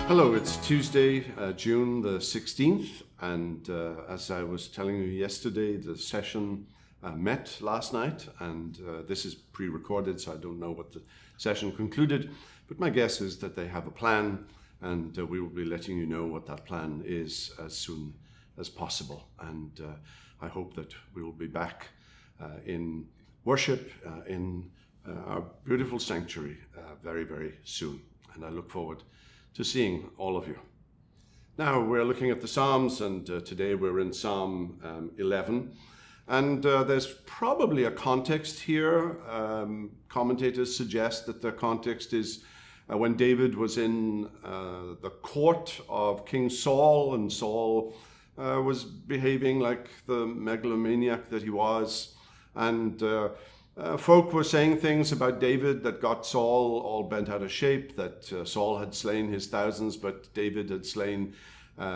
Hello, it's Tuesday, June the 16th, and as I was telling you yesterday, the session met last night, and this is pre-recorded, so I don't know what the session concluded, but my guess is that they have a plan, and we will be letting you know what that plan is as soon as possible. And I hope that we will be back in worship in our beautiful sanctuary very, very soon, and I look forward to seeing all of you. Now we're looking at the Psalms, and today we're in Psalm 11. And there's probably a context here. Commentators suggest that the context is when David was in the court of King Saul, and Saul was behaving like the megalomaniac that he was. And folk were saying things about David that got Saul all bent out of shape, that Saul had slain his thousands, but David had slain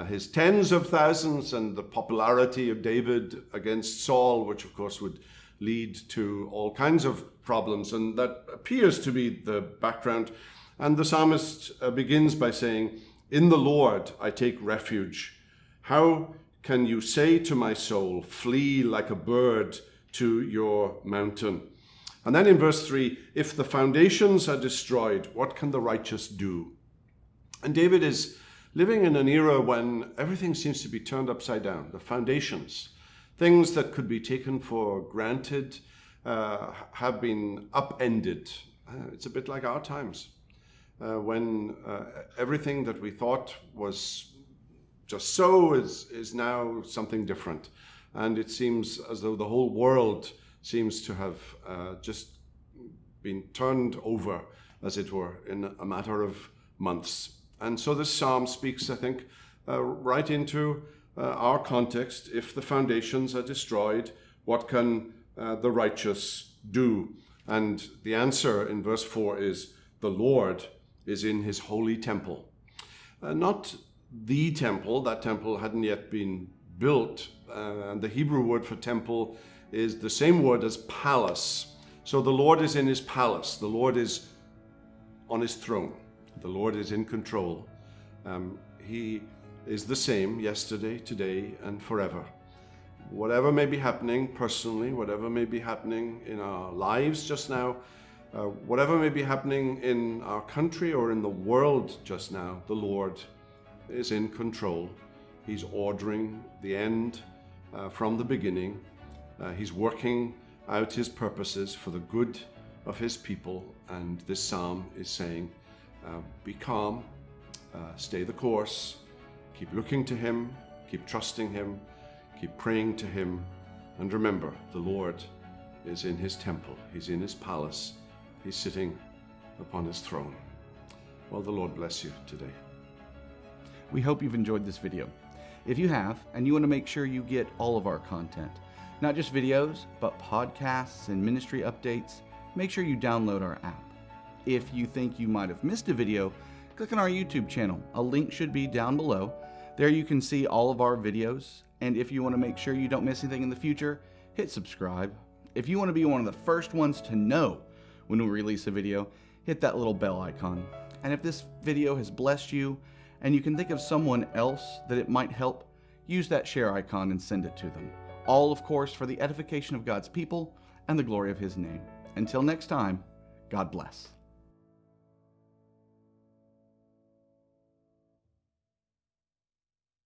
his tens of thousands, and the popularity of David against Saul, which of course would lead to all kinds of problems. And that appears to be the background. And the psalmist begins by saying, "In the Lord I take refuge. How can you say to my soul, flee like a bird to your mountain?" And then in verse 3, "If the foundations are destroyed, what can the righteous do?" And David is living in an era when everything seems to be turned upside down. The foundations, things that could be taken for granted, have been upended. It's a bit like our times, when everything that we thought was just so is now something different. And it seems as though the whole world seems to have just been turned over, as it were, in a matter of months. And so this psalm speaks, I think, right into our context. If the foundations are destroyed, what can the righteous do? And the answer in verse 4 is, the Lord is in his holy temple. Not the temple, that temple hadn't yet been built, and the Hebrew word for temple is the same word as palace. So the Lord is in his palace. The Lord is on his throne. The Lord is in control. He is the same yesterday, today, and forever. Whatever may be happening personally, whatever may be happening in our lives just now, whatever may be happening in our country or in the world just now, the Lord is in control. He's ordering the end from the beginning. He's working out his purposes for the good of his people. And this psalm is saying, be calm, stay the course, keep looking to him, keep trusting him, keep praying to him. And remember, the Lord is in his temple. He's in his palace. He's sitting upon his throne. Well, the Lord bless you today. We hope you've enjoyed this video. If you have, and you want to make sure you get all of our content, not just videos, but podcasts and ministry updates, make sure you download our app. If you think you might have missed a video, click on our YouTube channel. A link should be down below. There you can see all of our videos. And if you want to make sure you don't miss anything in the future, hit subscribe. If you want to be one of the first ones to know when we release a video, hit that little bell icon. And if this video has blessed you, and you can think of someone else that it might help, use that share icon and send it to them. All, of course, for the edification of God's people and the glory of his name. Until next time, God bless.